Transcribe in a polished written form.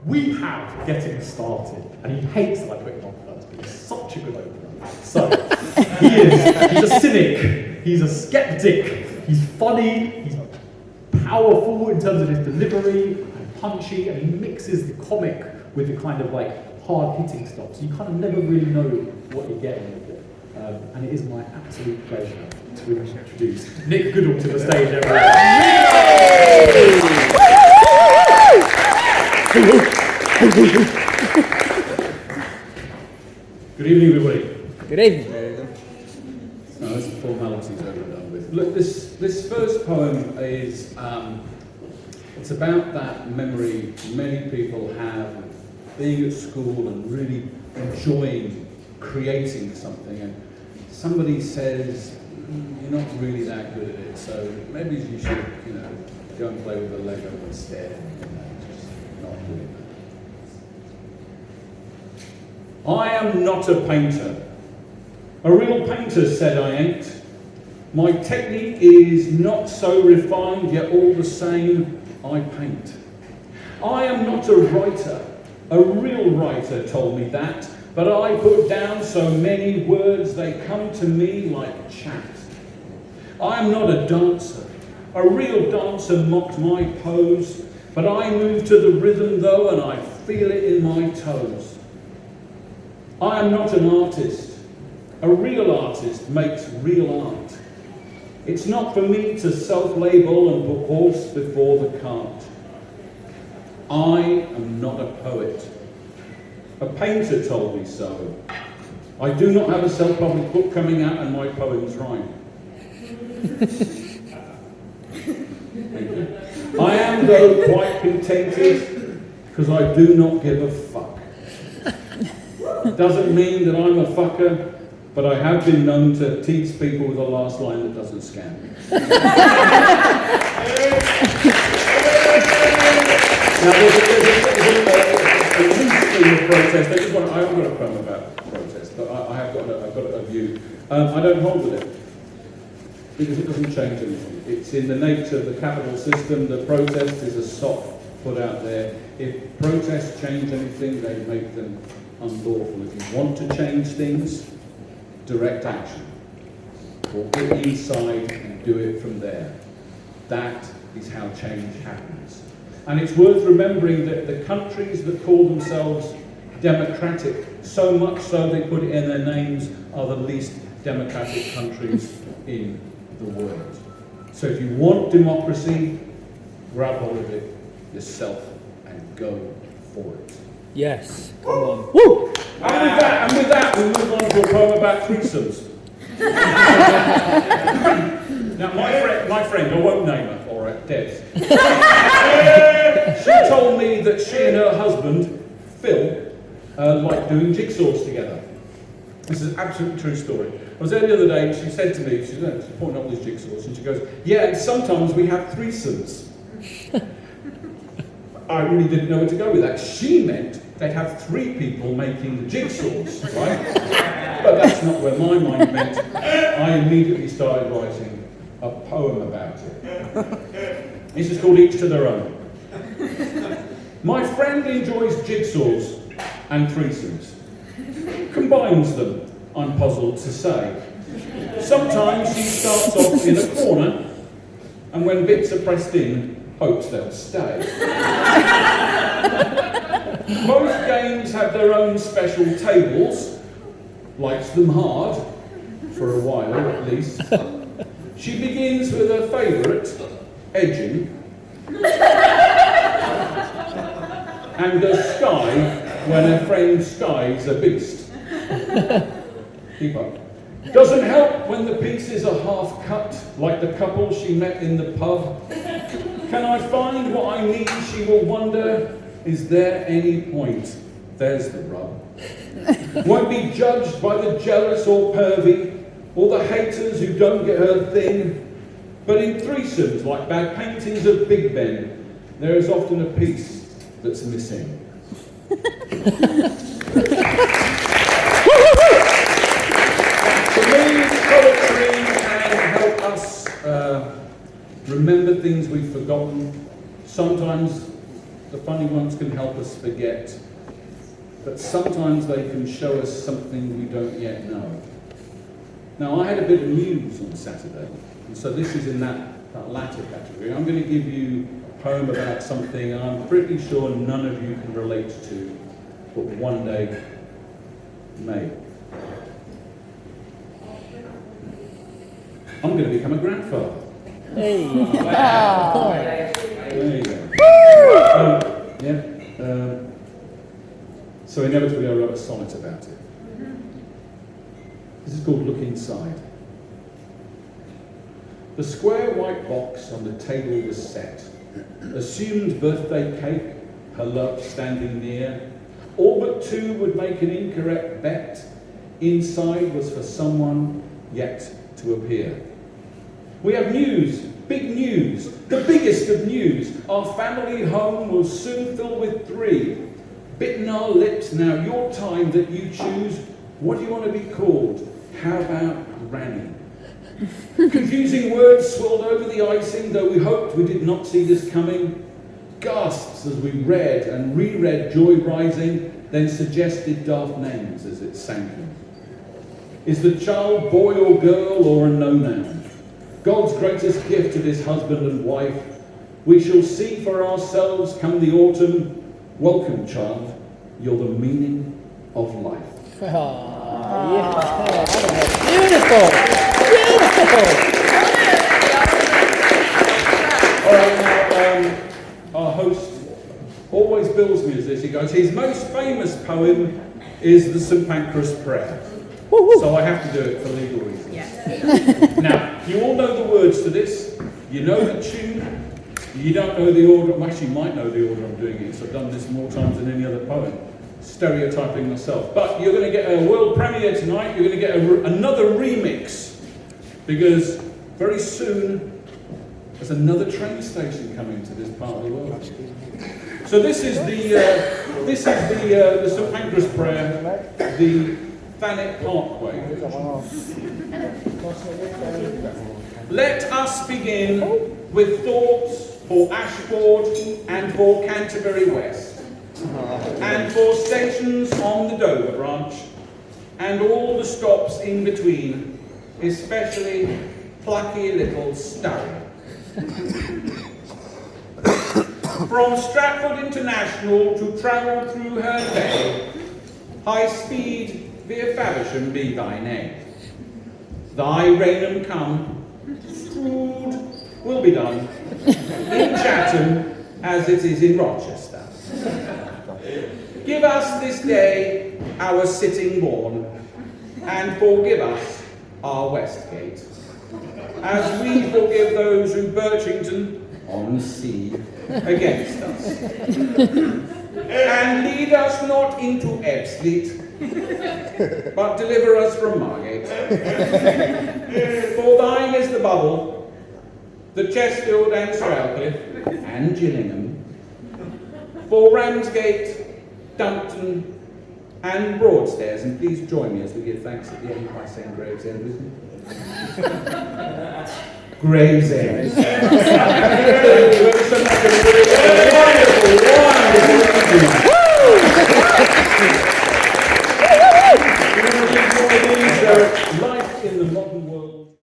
we have getting started, and he hates that I put him on first, but he's such a good opener. So, he's a cynic, he's a skeptic, he's funny, he's powerful in terms of his delivery, and punchy, and he mixes the comic with the kind of like hard-hitting stuff, so you kind of never really know what you're getting with it. And it is my absolute pleasure to introduce Nick Goodall to the stage, everyone. Good evening, everybody. Good evening. No, that's the formalities over and done with. Look, this first poem is it's about that memory many people have of being at school and really enjoying creating something, and somebody says you're not really that good at it, so maybe you should, go and play with the Lego instead. Just not doing that. I am not a painter. A real painter said I ain't. My technique is not so refined, yet all the same I paint. I am not a writer. A real writer told me that, but I put down so many words they come to me like chat. I am not a dancer. A real dancer mocked my pose, but I move to the rhythm though, and I feel it in my toes. I am not an artist. A real artist makes real art. It's not for me to self-label and put horse before the cart. I am not a poet. A painter told me so. I do not have a self-published book coming out and my poems rhyme. I am, though, quite contented because I do not give a fuck. Doesn't mean that I'm a fucker, but I have been known to tease people with a last line that doesn't scam me. Now, there's a history of protest. I haven't got a poem about protest, but I've got a view. I don't hold with it, because it doesn't change anything. It's in the nature of the capital system. The protest is a sop put out there. If protests change anything, they make them unlawful. If you want to change things, direct action. Or get inside and do it from there. That is how change happens. And it's worth remembering that the countries that call themselves democratic, so much so they put it in their names, are the least democratic countries in the world. So if you want democracy, grab hold of it yourself and go for it. Yes. Come on. Woo! And with that, we move on to a poem about threesomes. Now, my friend, I won't name her, all right, Des. She told me that she and her husband, Phil, like doing jigsaws together. This is an absolutely true story. I was there the other day and she said to me, she's pointing up these jigsaws, and she goes, yeah, and sometimes we have threesomes. I really didn't know where to go with that. She meant they'd have three people making the jigsaws, right? But that's not where my mind went. I immediately started writing a poem about it. This is called Each to Their Own. My friend enjoys jigsaws and threesomes. Combines them, I'm puzzled to say. Sometimes she starts off in a corner, and when bits are pressed in, hopes they'll stay. Both games have their own special tables, likes them hard, for a while at least. She begins with her favourite, edging, and the sky when her friend Sky's a beast. Keep up. Doesn't help when the pieces are half cut, like the couple she met in the pub. Can I find what I need, she will wonder. Is there any point? There's the rub. Won't be judged by the jealous or pervy, or the haters who don't get her thing. But in threesomes, like bad paintings of Big Ben, there is often a piece that's missing. To me, poetry can help us remember things we've forgotten. Sometimes the funny ones can help us forget, but sometimes they can show us something we don't yet know. Now, I had a bit of news on Saturday, and so this is in that latter category. I'm going to give you a poem about something I'm pretty sure none of you can relate to, but one day may. I'm going to become a grandfather. Hey. There you go. So inevitably I wrote a sonnet about it. This is called Look Inside. The square white box on the table was set. Assumed birthday cake, her love standing near. All but two would make an incorrect bet. Inside was for someone yet to appear. We have news, big news, the biggest of news. Our family home will soon fill with three. Bitten our lips, now your time that you choose. What do you want to be called? How about Granny? Confusing words swirled over the icing, though we hoped we did not see this coming. Gasps as we read and reread Joy Rising, then suggested daft names as it sank in. Is the child boy or girl or a no-noun? God's greatest gift to this husband and wife. We shall see for ourselves come the autumn. Welcome, child. You're the meaning of life. Oh, yeah. Beautiful. All right, now, our host always bills me as this. He goes, his most famous poem is the St. Pancras Prayer. So I have to do it for legal reasons. Yeah. Now, you all know the words to this. You know the tune. You don't know the order. Well, actually, you might know the order I'm doing it, so I've done this more times than any other poem. Stereotyping myself. But you're going to get a world premiere tonight. You're going to get another remix. Because very soon, there's another train station coming to this part of the world. So this is the St. Pancras Prayer, the Thanet Parkway. Let us begin with thoughts for Ashford and for Canterbury West, and for stations on the Dover branch, and all the stops in between, especially plucky little Sturry. From Stratford International to travel through her day, high speed via Faversham be thy name. Thy Rainham come, food will be done in Chatham as it is in Rochester. Give us this day our sitting born, and forgive us our Westgate, as we forgive those who Birchington on sea against us. And lead us not into Ebbsfleet, but deliver us from Margate. For thine is the Bubble, the Chestfield and Stroudcliffe, and Gillingham. For Ramsgate, Dumpton, and Broadstairs, and please join me as we give thanks at the end by saying Gravesend with me. Gravesend. Thank you ever so much, everybody. Wonderful, wonderful evening.